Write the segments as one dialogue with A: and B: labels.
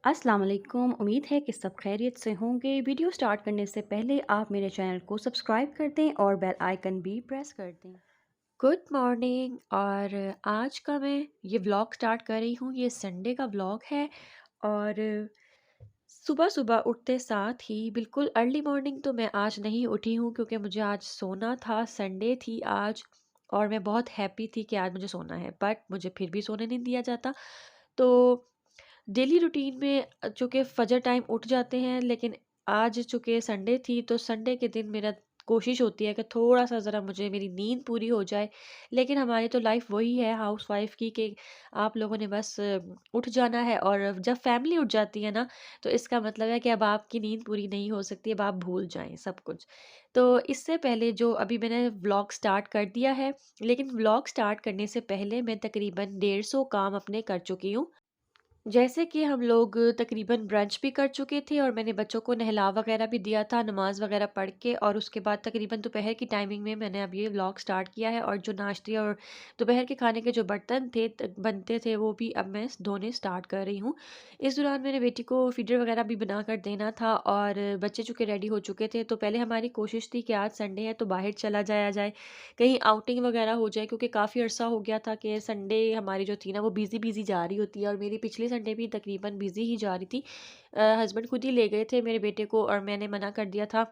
A: अस्सलाम वालेकुम। उम्मीद है कि सब खैरियत से होंगे। वीडियो स्टार्ट करने से पहले आप मेरे चैनल को सब्सक्राइब कर दें और बेल आइकन भी प्रेस कर दें।
B: Good morning. और आज का मैं ये व्लॉग स्टार्ट कर रही हूँ। ये संडे का व्लॉग है। और सुबह सुबह उठते साथ ही बिल्कुल अर्ली मॉर्निंग तो मैं आज नहीं उठी हूँ, क्योंकि मुझे आज सोना था, संडे थी आज। और मैं बहुत हैप्पी थी कि आज मुझे सोना है, बट मुझे फिर भी सोने नहीं दिया जाता। तो डेली रूटीन में चूँकि फजर टाइम उठ जाते हैं, लेकिन आज चूँकि संडे थी तो संडे के दिन मेरा कोशिश होती है कि थोड़ा-सा ज़रा मुझे मेरी नींद पूरी हो जाए। लेकिन हमारी तो लाइफ़ वही है हाउसवाइफ़ की कि आप लोगों ने बस उठ जाना है, और जब फैमिली उठ जाती है ना, तो इसका मतलब है कि अब आपकी नींद पूरी नहीं हो सकती, अब आप भूल जाएँ सब कुछ। तो इससे पहले जो अभी मैंने व्लॉग स्टार्ट कर दिया है, लेकिन व्लॉग स्टार्ट करने से पहले मैं तकरीबन 150 काम अपने कर चुकी हूँ। जैसे कि हम लोग तकरीबन ब्रंच भी कर चुके थे, और मैंने बच्चों को नहला वगैरह भी दिया था नमाज़ वगैरह पढ़ के, और उसके बाद तकरीबन दोपहर की टाइमिंग में मैंने अब ये व्लॉग स्टार्ट किया है। और जो नाश्ते और दोपहर के खाने के जो बर्तन थे बनते थे, वो भी अब मैं धोने स्टार्ट कर रही हूँ। इस दौरान मेरे बेटी को फीडर वगैरह भी बना कर देना था, और बच्चे चूँकि रेडी हो चुके थे, तो पहले हमारी कोशिश थी कि आज संडे है तो बाहर चला जाया जाए, कहीं आउटिंग वगैरह हो जाए, क्योंकि काफ़ी अरसा हो गया था कि संडे हमारी जो थी ना वो बिज़ी बिज़ी जा रही होती है, और मेरी पिछले संडे भी तकरीबन बिज़ी ही जा रही थी। हस्बैंड खुद ही ले गए थे मेरे बेटे को, और मैंने मना कर दिया था,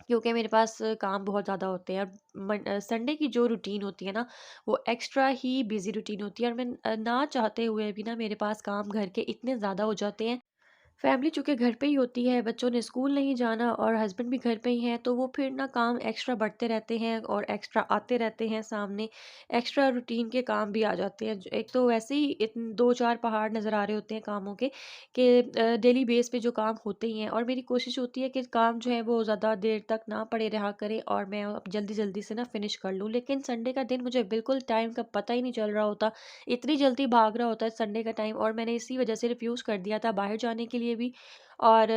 B: क्योंकि मेरे पास काम बहुत ज़्यादा होते हैं। और संडे की जो रूटीन होती है ना, वो एक्स्ट्रा ही बिज़ी रूटीन होती है, और मैं ना चाहते हुए भी ना मेरे पास काम घर के इतने ज़्यादा हो जाते हैं। फैमिली चूँकि घर पे ही होती है, बच्चों ने स्कूल नहीं जाना और हस्बैंड भी घर पे ही हैं, तो वो फिर ना काम एक्स्ट्रा बढ़ते रहते हैं और एक्स्ट्रा आते रहते हैं सामने। एक्स्ट्रा रूटीन के काम भी आ जाते हैं। ज एक तो वैसे ही 2-4 पहाड़ नज़र आ रहे होते हैं कामों के, कि डेली बेस पे जो काम होते ही हैं, और मेरी कोशिश होती है कि काम जो है वो ज़्यादा देर तक ना पड़े रहा करे, और मैं अब जल्दी-जल्दी से ना फ़िनिश कर लूँ। लेकिन संडे का दिन मुझे बिल्कुल टाइम का पता ही नहीं चल रहा होता। इतनी जल्दी भाग रहा होता है संडे का टाइम, और मैंने इसी वजह से रिफ्यूज़ कर दिया था बाहर जाने के लिए भी। और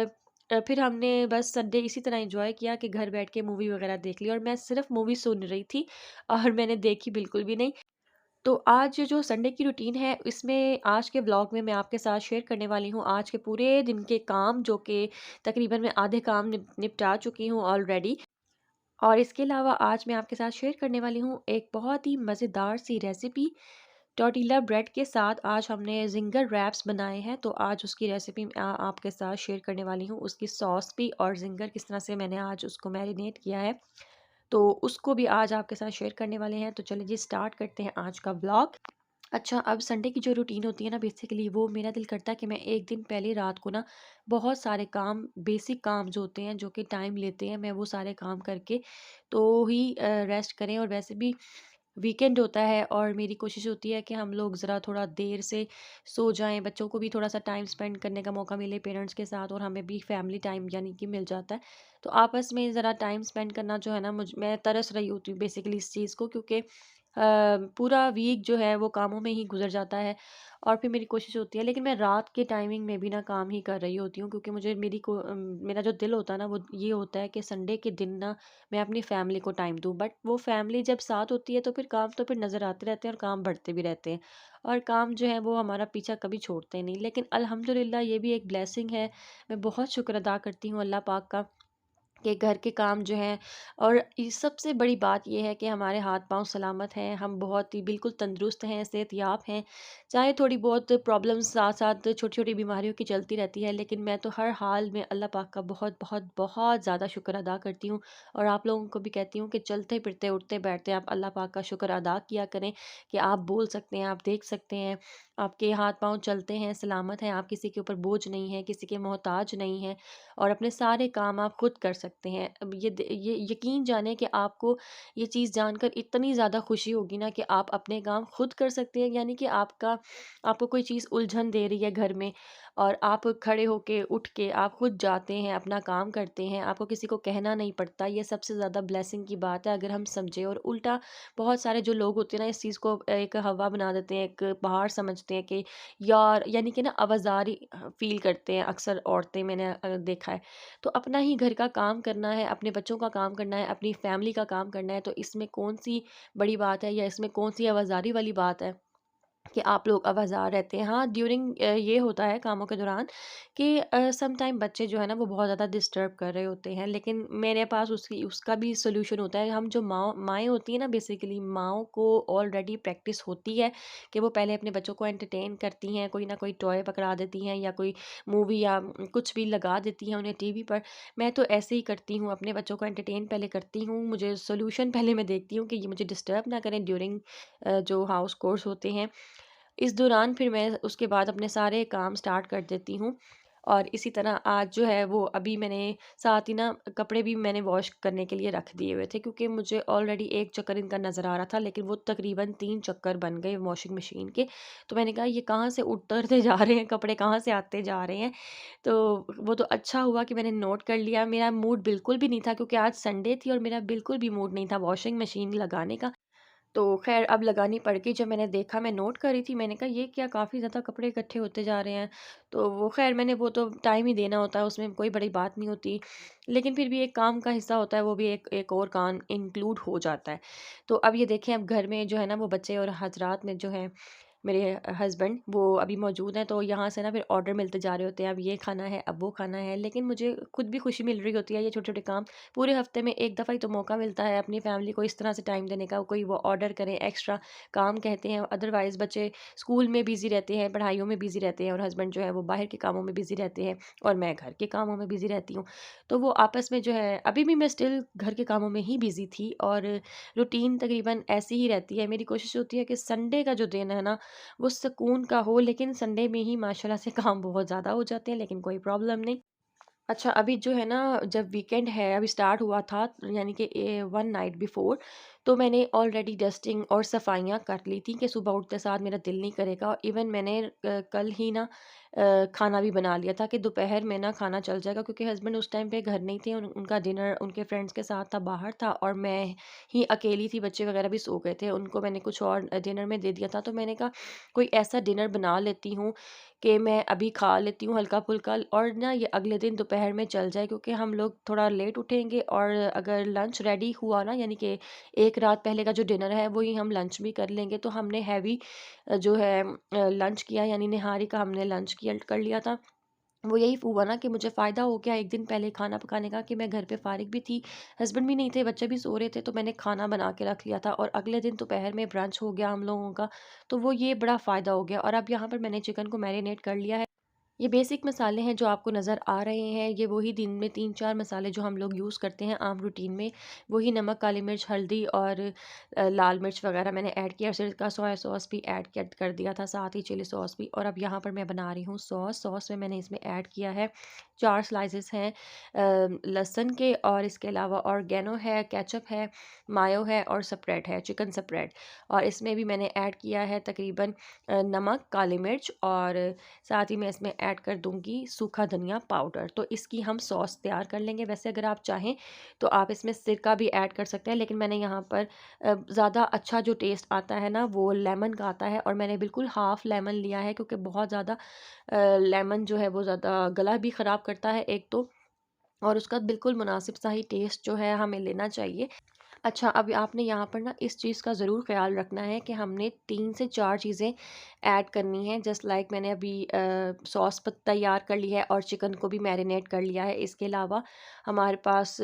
B: फिर हमने बस संडे इसी तरह एंजॉय किया कि घर बैठ के मूवी वगैरह देख ली, और मैं सिर्फ मूवी सुन रही थी और मैंने देखी बिल्कुल भी नहीं। तो आज जो संडे की रूटीन है, इसमें आज के व्लॉग में मैं आपके साथ शेयर करने वाली हूँ आज के पूरे दिन के काम, जो कि तकरीबन मैं आधे काम निपटा चुकी हूँ ऑलरेडी। और इसके अलावा आज मैं आपके साथ शेयर करने वाली हूँ एक बहुत ही मज़ेदार सी रेसिपी। टॉर्टिला ब्रेड के साथ आज हमने ज़िंगर रैप्स बनाए हैं, तो आज उसकी रेसिपी आपके साथ शेयर करने वाली हूँ। उसकी सॉस भी, और ज़िंगर किस तरह से मैंने आज उसको मैरिनेट किया है, तो उसको भी आज आपके साथ शेयर करने वाले हैं। तो चलिए जी, स्टार्ट करते हैं आज का व्लॉग। अच्छा, अब संडे की जो रूटीन होती है ना, बेसिकली वो मेरा दिल करता है कि मैं एक दिन पहले रात को ना बहुत सारे काम, बेसिक काम जो होते हैं, जो कि टाइम लेते हैं, मैं वो सारे काम करके तो ही रेस्ट करें। और वैसे भी वीकेंड होता है, और मेरी कोशिश होती है कि हम लोग ज़रा थोड़ा देर से सो जाएं, बच्चों को भी थोड़ा सा टाइम स्पेंड करने का मौका मिले पेरेंट्स के साथ, और हमें भी फैमिली टाइम यानी कि मिल जाता है। तो आपस में ज़रा टाइम स्पेंड करना जो है ना, मैं तरस रही होती हूँ बेसिकली इस चीज़ को, क्योंकि पूरा वीक जो है वो कामों में ही गुजर जाता है। और फिर मेरी कोशिश होती है, लेकिन मैं रात के टाइमिंग में भी ना काम ही कर रही होती हूँ, क्योंकि मुझे मेरा जो दिल होता है ना, वो ये होता है कि संडे के दिन ना मैं अपनी फैमिली को टाइम दूँ। बट वो फैमिली जब साथ होती है, तो फिर काम तो फिर नज़र आते रहते हैं, और काम बढ़ते भी रहते हैं, और काम जो है वो हमारा पीछा कभी छोड़ते नहीं। लेकिन अल्हम्दुलिल्लाह ये भी एक ब्लेसिंग है। मैं बहुत शुक्र अदा करती हूँ अल्लाह पाक का, कि घर के काम जो हैं, और सबसे बड़ी बात ये है कि हमारे हाथ पांव सलामत हैं, हम बहुत ही बिल्कुल तंदुरुस्त हैं, सेहतयाब हैं। चाहे थोड़ी बहुत प्रॉब्लम्स साथ साथ छोटी छोटी बीमारियों की चलती रहती है, लेकिन मैं तो हर हाल में अल्लाह पाक का बहुत बहुत बहुत ज़्यादा शुक्र अदा करती हूँ। और आप लोगों को भी कहती हूँ कि चलते फिरते उठते बैठते आप अल्लाह पाक का शुक्र अदा किया करें, कि आप बोल सकते हैं, आप देख सकते हैं, आपके हाथ पाँव चलते हैं, सलामत हैं, आप किसी के ऊपर बोझ नहीं हैं, किसी के मोहताज नहीं हैं, और अपने सारे काम आप खुद कर सकते हैं। अब ये यकीन जाने कि आपको ये चीज़ जानकर इतनी ज़्यादा खुशी होगी ना, कि आप अपने काम खुद कर सकते हैं, यानी कि आपको कोई चीज़ उलझन दे रही है घर में, और आप खड़े होके उठ के आप खुद जाते हैं, अपना काम करते हैं, आपको किसी को कहना नहीं पड़ता। ये सबसे ज़्यादा ब्लेसिंग की बात है अगर हम समझें। और उल्टा बहुत सारे जो लोग होते हैं ना, इस चीज़ को एक हवा बना देते हैं, एक पहाड़ समझते हैं कि यार, यानी कि ना आवाज़ारी फ़ील करते हैं अक्सर औरतें, मैंने देखा है। तो अपना ही घर का काम करना है, अपने बच्चों का काम करना है, अपनी फैमिली का काम करना है, तो इसमें कौन-सी बड़ी बात है, या इसमें कौन-सी आवाज़ारी वाली बात है? कि आप लोग आवाज़ार रहते हैं। हाँ, ड्यूरिंग ये होता है कामों के दौरान कि सम टाइम बच्चे जो है ना वो बहुत ज़्यादा डिस्टर्ब कर रहे होते हैं, लेकिन मेरे पास उसका भी सॉल्यूशन होता है। हम जो माएँ होती हैं ना, बेसिकली माँओं को ऑलरेडी प्रैक्टिस होती है कि वो पहले अपने बच्चों को एंटरटेन करती हैं, कोई ना कोई टॉय पकड़ा देती हैं या कोई मूवी या कुछ भी लगा देती हैं उन्हें टीवी पर। मैं तो ऐसे ही करती हूँ, अपने बच्चों को एंटरटेन पहले करती हूँ। मुझे सॉल्यूशन पहले मैं देखती हूँ कि ये मुझे डिस्टर्ब ना करें ड्यूरिंग जो हाउस कोर्स होते हैं। इस दौरान फिर मैं उसके बाद अपने सारे काम स्टार्ट कर देती हूँ। और इसी तरह आज जो है वो अभी मैंने साथ ही ना कपड़े भी मैंने वॉश करने के लिए रख दिए हुए थे, क्योंकि मुझे ऑलरेडी 1 चक्कर इनका नज़र आ रहा था, लेकिन वो तकरीबन 3 चक्कर बन गए वॉशिंग मशीन के। तो मैंने कहा ये कहाँ से उतरते जा रहे हैं, कपड़े कहाँ से आते जा रहे हैं। तो वो तो अच्छा हुआ कि मैंने नोट कर लिया। मेरा मूड बिल्कुल भी नहीं था, क्योंकि आज संडे थी और मेरा बिल्कुल भी मूड नहीं था वॉशिंग मशीन लगाने का। तो ख़ैर अब लगानी पड़ गई। जब मैंने देखा, मैं नोट कर रही थी, मैंने कहा ये क्या, काफ़ी ज़्यादा कपड़े इकट्ठे होते जा रहे हैं। तो वो ख़ैर मैंने, वो तो टाइम ही देना होता है, उसमें कोई बड़ी बात नहीं होती। लेकिन फिर भी एक काम का हिस्सा होता है, वो भी एक एक और काम इंक्लूड हो जाता है। तो अब ये देखें, अब घर में जो है ना वो बच्चे और हज़रात में जो हैं मेरे हस्बैंड वो अभी मौजूद हैं, तो यहाँ से ना फिर ऑर्डर मिलते जा रहे होते हैं, अब ये खाना है, अब वो खाना है। लेकिन मुझे खुद भी खुशी मिल रही होती है, ये छोटे-छोटे काम पूरे हफ्ते में एक दफ़ा ही तो मौका मिलता है अपनी फैमिली को इस तरह से टाइम देने का, कोई वो ऑर्डर करें, एक्स्ट्रा काम कहते हैं। अदरवाइज़ बच्चे स्कूल में बिज़ी रहते हैं, पढ़ाइयों में बिज़ी रहते हैं, और हस्बैंड जो है वो बाहर के कामों में बिज़ी रहते हैं, और मैं घर के कामों में बिज़ी रहती हूँ। तो वो आपस में जो है, अभी भी मैं स्टिल घर के कामों में ही बिज़ी थी, और रूटीन तकरीबन ऐसी ही रहती है। मेरी कोशिश होती है कि संडे का जो दिन है ना वो सुकून का हो, लेकिन संडे में ही माशाल्लाह से काम बहुत ज़्यादा हो जाते हैं, लेकिन कोई प्रॉब्लम नहीं। अच्छा, अभी जो है ना, जब वीकेंड है अभी स्टार्ट हुआ था, यानी कि 1 नाइट बिफोर, तो मैंने ऑलरेडी डस्टिंग और सफाइयाँ कर ली थी कि सुबह उठते साथ मेरा दिल नहीं करेगा। और इवन मैंने कल ही ना खाना भी बना लिया था कि दोपहर में ना खाना चल जाएगा, क्योंकि हस्बैंड उस टाइम पे घर नहीं थे, उनका डिनर उनके फ्रेंड्स के साथ था, बाहर था, और मैं ही अकेली थी, बच्चे वगैरह भी सो गए थे, उनको मैंने कुछ और डिनर में दे दिया था। तो मैंने कहा कोई ऐसा डिनर बना लेती हूँ कि मैं अभी खा लेती हूँ हल्का-फुल्का, और ना ये अगले दिन दोपहर में चल जाए, क्योंकि हम लोग थोड़ा लेट उठेंगे, और अगर लंच रेडी हुआ ना, यानी कि एक रात पहले का जो डिनर है वही हम लंच भी कर लेंगे। तो हमने हैवी जो है लंच किया, यानी निहारी का हमने लंच किया कर लिया था। वो यही हुआ ना कि मुझे फ़ायदा हो गया एक दिन पहले खाना पकाने का, कि मैं घर पे फ़ारिग भी थी, हस्बैंड भी नहीं थे, बच्चे भी सो रहे थे, तो मैंने खाना बना के रख लिया था, और अगले दिन दोपहर में ब्रंच हो गया हम लोगों का। तो वो ये बड़ा फ़ायदा हो गया। और अब यहाँ पर मैंने चिकन को मैरिनेट कर लिया है। ये बेसिक मसाले हैं जो आपको नज़र आ रहे हैं, ये वही दिन में 3-4 मसाले जो हम लोग यूज़ करते हैं आम रूटीन में। वही नमक, काली मिर्च, हल्दी और लाल मिर्च वग़ैरह मैंने ऐड किया, सिरका, सोया सॉस भी ऐड कर दिया था, साथ ही चिली सॉस भी। और अब यहाँ पर मैं बना रही हूँ सॉस में मैंने इसमें ऐड किया है 4 स्लाइसेस हैं लहसुन के, और इसके अलावा ऑर्गेनो है, केचअप है, मायो है, और स्प्रेड है, चिकन स्प्रेड। और इसमें भी मैंने ऐड किया है तकरीबन नमक, काली मिर्च, और साथ ही मैं इसमें ऐड कर दूँगी सूखा धनिया पाउडर। तो इसकी हम सॉस तैयार कर लेंगे। वैसे अगर आप चाहें तो आप इसमें सिरका भी ऐड कर सकते हैं, लेकिन मैंने यहाँ पर ज़्यादा अच्छा जो टेस्ट आता है ना वो लेमन का आता है, और मैंने बिल्कुल हाफ़ लेमन लिया है, क्योंकि बहुत ज़्यादा लेमन जो है वो ज़्यादा गला भी ख़राब करता है एक तो, और उसका बिल्कुल मुनासिब सा ही टेस्ट जो है हमें लेना चाहिए। अच्छा, अब आपने यहाँ पर ना इस चीज़ का ज़रूर ख़्याल रखना है कि हमने 3 से 4 चीज़ें ऐड करनी हैं। जस्ट लाइक मैंने अभी सॉस तैयार कर ली है, और चिकन को भी मैरिनेट कर लिया है। इसके अलावा हमारे पास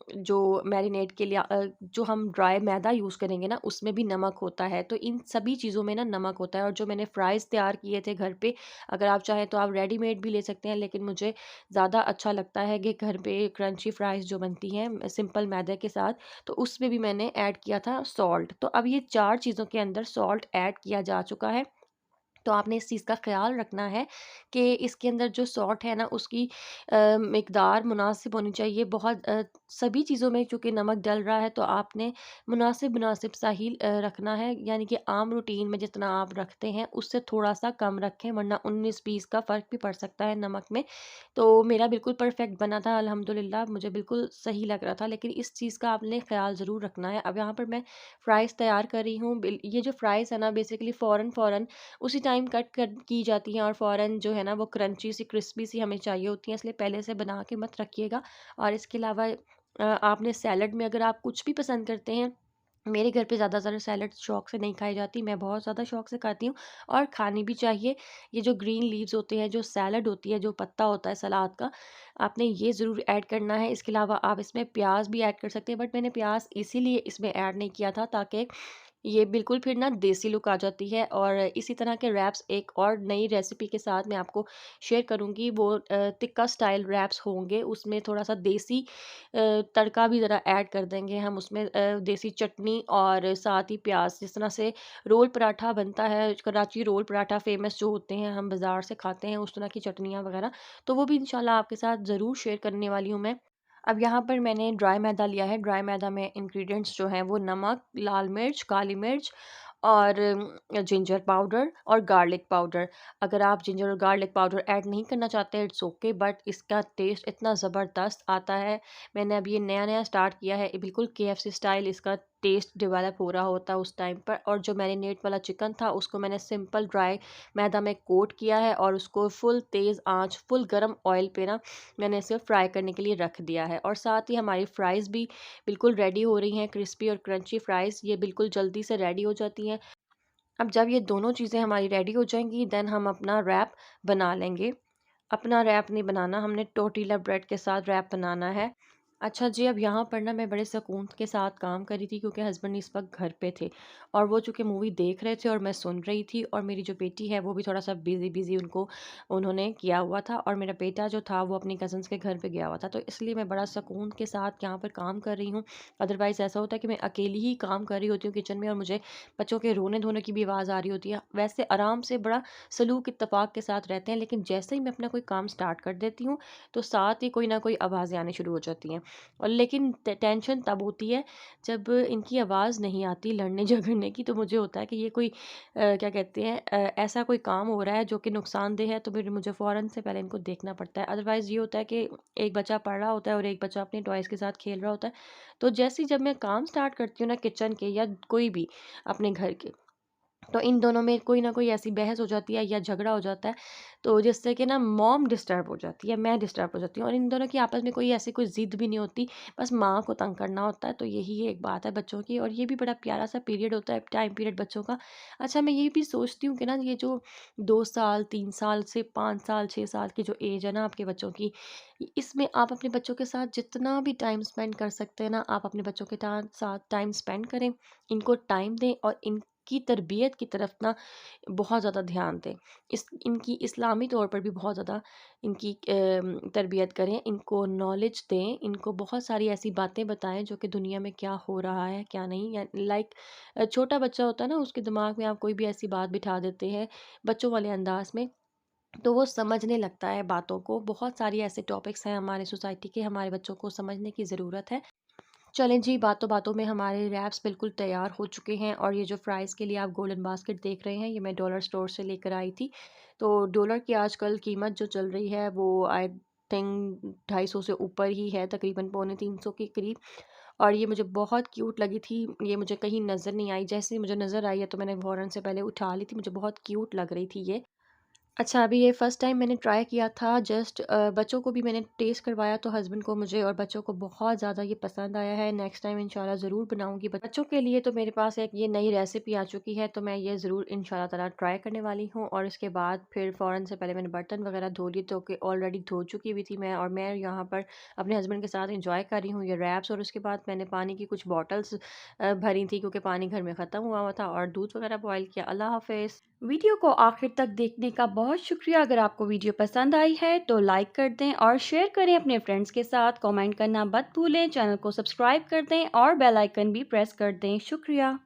B: जो मैरिनेट के लिए जो हम ड्राई मैदा यूज़ करेंगे ना, उसमें भी नमक होता है। तो इन सभी चीज़ों में ना नमक होता है। और जो मैंने फ्राइज़ तैयार किए थे घर पे, अगर आप चाहें तो आप रेडीमेड भी ले सकते हैं, लेकिन मुझे ज़्यादा अच्छा लगता है कि घर पे क्रंची फ्राइज़ जो बनती हैं सिंपल मैदे के साथ, तो उसमें भी मैंने ऐड किया था सॉल्ट। तो अब ये 4 चीज़ों के अंदर सॉल्ट ऐड किया जा चुका है। तो आपने इस चीज़ का ख़्याल रखना है कि इसके अंदर जो सॉल्ट है ना उसकी मिक़दार मुनासिब होनी चाहिए। बहुत सभी चीज़ों में चूँकि नमक डल रहा है, तो आपने मुनासिब सा ही रखना है, यानी कि आम रूटीन में जितना आप रखते हैं उससे थोड़ा-सा कम रखें, वरना 19-20 का फ़र्क भी पड़ सकता है नमक में। तो मेरा बिल्कुल परफ़ेक्ट बना था अल्हम्दुलिल्लाह, मुझे बिल्कुल सही लग रहा था, लेकिन इस चीज़ का आपने ख़्याल ज़रूर रखना है। अब यहाँ पर मैं फ्राइज़ तैयार कर रही हूँ। ये जो फ्राइज़ है ना बेसिकली फ़ौरन-फ़ौरन उसी टाइम कट की जाती हैं, और फ़ौरन जो है ना वो क्रंची सी, क्रिस्पी सी हमें चाहिए होती हैं, इसलिए पहले से बना के मत रखिएगा। और इसके अलावा आपने सैलड में अगर आप कुछ भी पसंद करते हैं मेरे घर पे ज़्यादातर सैलड शौक से नहीं खाई जाती, मैं बहुत ज़्यादा शौक से खाती हूँ और खानी भी चाहिए। ये जो ग्रीन लीव्स होते हैं, जो सैलड होती है, जो पत्ता होता है सलाद का, आपने ये ज़रूर ऐड करना है। इसके अलावा आप इसमें प्याज़ भी ऐड कर सकते हैं, बट मैंने प्याज़ इसीलिए इसमें ऐड नहीं किया था ताकि ये बिल्कुल फिर ना देसी लुक आ जाती है। और इसी तरह के रैप्स एक और नई रेसिपी के साथ मैं आपको शेयर करूँगी, वो टिक्का स्टाइल रैप्स होंगे। उसमें थोड़ा-सा देसी तड़का भी ज़रा ऐड कर देंगे हम उसमें, देसी चटनी और साथ ही प्याज़। जिस तरह से रोल पराठा बनता है, कराची रोल पराठा फ़ेमस जो होते हैं, हम बाज़ार से खाते हैं उस तरह की चटनियाँ वग़ैरह, तो वो भी इंशाल्लाह आपके साथ ज़रूर शेयर करने वाली हूँ मैं। अब यहाँ पर मैंने ड्राई मैदा लिया है। ड्राई मैदा में इंग्रेडिएंट्स जो हैं वो नमक, लाल मिर्च, काली मिर्च और जिंजर पाउडर और गार्लिक पाउडर। अगर आप जिंजर और गार्लिक पाउडर ऐड नहीं करना चाहते, इट्स ओके, बट इसका टेस्ट इतना ज़बरदस्त आता है। मैंने अभी ये नया-नया स्टार्ट किया है, ये बिल्कुल केएफसी स्टाइल इसका टेस्ट डेवलप हो रहा होता है उस टाइम पर। और जो मैरिनेट वाला चिकन था उसको मैंने सिंपल ड्राई मैदा में कोट किया है और उसको फुल तेज़ आँच, फुल गरम ऑयल पे ना मैंने इसे फ्राई करने के लिए रख दिया है। और साथ ही हमारी फ्राइज़ भी बिल्कुल रेडी हो रही हैं, क्रिस्पी और क्रंची फ्राइज़, ये बिल्कुल जल्दी से रेडी हो जाती हैं। अब जब ये दोनों चीज़ें हमारी रेडी हो जाएँगी, देन हम अपना रैप बना लेंगे। अपना रैप नहीं बनाना, हमने टोर्टिला ब्रेड के साथ रैप बनाना है। अच्छा जी, अब यहाँ पर ना मैं बड़े सुकून के साथ काम कर रही थी क्योंकि हस्बैंड इस वक़्त घर पे थे और वो चूँकि मूवी देख रहे थे और मैं सुन रही थी। और मेरी जो बेटी है वो भी थोड़ा-सा बिज़ी उनको उन्होंने किया हुआ था और मेरा बेटा जो था वो अपनी कज़िन्स के घर पे गया हुआ था। तो इसलिए मैं बड़ा सुकून के साथ यहाँ पर काम कर रही हूँ। अदरवाइज़ ऐसा होता है कि मैं अकेली ही काम कर रही होती हूँ किचन में और मुझे बच्चों के रोने-धोने की भी आवाज़ आ रही होती है। वैसे आराम से बड़ा सलूक इत्तेफ़ाक के साथ रहते हैं, लेकिन जैसे ही मैं अपना कोई काम स्टार्ट कर देती हूँ, तो साथ ही कोई ना कोई आवाज़ें आनी शुरू हो जाती हैं। और लेकिन टेंशन तब होती है जब इनकी आवाज़ नहीं आती लड़ने झगड़ने की, तो मुझे होता है कि ये कोई क्या कहते हैं, ऐसा कोई काम हो रहा है जो कि नुकसानदेह है, तो फिर मुझे फ़ौरन से पहले इनको देखना पड़ता है। अदरवाइज़ ये होता है कि एक बच्चा पढ़ रहा होता है और एक बच्चा अपने टॉयज़ के साथ खेल रहा होता है। तो जैसे ही जब मैं काम स्टार्ट करती हूँ ना किचन के या कोई भी अपने घर के, तो इन दोनों में कोई ना कोई ऐसी बहस हो जाती है या झगड़ा हो जाता है, तो जिससे कि ना मॉम डिस्टर्ब हो जाती है, मैं डिस्टर्ब हो जाती हूँ और इन दोनों की आपस में कोई ऐसी कोई ज़िद भी नहीं होती, बस माँ को तंग करना होता है। तो यही एक बात है बच्चों की और ये भी बड़ा प्यारा-सा पीरियड होता है, टाइम पीरियड बच्चों का। अच्छा, मैं ये भी सोचती हूँ कि ना ये जो 2 साल, 3 साल से 5 साल, 6 साल की जो एज है ना आपके बच्चों की, इसमें आप अपने बच्चों के साथ जितना भी टाइम स्पेंड कर सकते हैं ना, आप अपने बच्चों के साथ टाइम स्पेंड करें, इनको टाइम दें और की तरबियत की तरफ ना बहुत ज़्यादा ध्यान दें। इनकी इस्लामी तौर पर भी बहुत ज़्यादा इनकी तरबियत करें, इनको नॉलेज दें, इनको बहुत सारी ऐसी बातें बताएँ जो कि दुनिया में क्या हो रहा है, क्या नहीं। या लाइक छोटा बच्चा होता है ना, उसके दिमाग में आप कोई भी ऐसी बात बिठा देते हैं बच्चों वाले अंदाज़ में, तो वो समझने लगता है बातों को। बहुत सारी ऐसे टॉपिक्स हैं हमारे सोसाइटी के, हमारे बच्चों को समझने की ज़रूरत है। चलें जी, बातों-बातों में हमारे रैप्स बिल्कुल तैयार हो चुके हैं और ये जो फ्राइज़ के लिए आप गोल्डन बास्केट देख रहे हैं, ये मैं डॉलर स्टोर से लेकर आई थी। तो डॉलर की आजकल कीमत जो चल रही है वो आई थिंक 250 से ऊपर ही है, तकरीबन पौने 300 के करीब। और ये मुझे बहुत क्यूट लगी थी, ये मुझे कहीं नज़र नहीं आई, जैसे ही मुझे नज़र आई है तो मैंने फ़ौरन से पहले उठा ली थी, मुझे बहुत क्यूट लग रही थी ये। अच्छा, अभी ये फर्स्ट टाइम मैंने ट्राई किया था, जस्ट बच्चों को भी मैंने टेस्ट करवाया तो हस्बैंड को, मुझे और बच्चों को बहुत ज़्यादा ये पसंद आया है। नेक्स्ट टाइम इंशाल्लाह ज़रूर बनाऊँगी। बच्चों के लिए तो मेरे पास एक ये नई रेसिपी आ चुकी है, तो मैं ये ज़रूर इंशाल्लाह ताला ट्राई करने वाली हूँ। और इसके बाद फिर फ़ौरन से पहले मैंने बर्तन वगैरह धो लिए, तो कि ऑलरेडी धो चुकी हुई थी मैं, और मैं यहाँ पर अपने हस्बैंड के साथ एंजॉय कर रही हूँ ये रैप्स। और उसके बाद मैंने पानी की कुछ बॉटल्स भरी थी क्योंकि पानी घर में ख़त्म हुआ हुआ था, और दूध वगैरह बॉयल किया। अल्लाह हाफ़िज़।
A: वीडियो को आखिर तक देखने का बहुत शुक्रिया। अगर आपको वीडियो पसंद आई है तो लाइक कर दें और शेयर करें अपने फ्रेंड्स के साथ। कमेंट करना मत भूलें, चैनल को सब्सक्राइब कर दें और बेल आइकन भी प्रेस कर दें। शुक्रिया।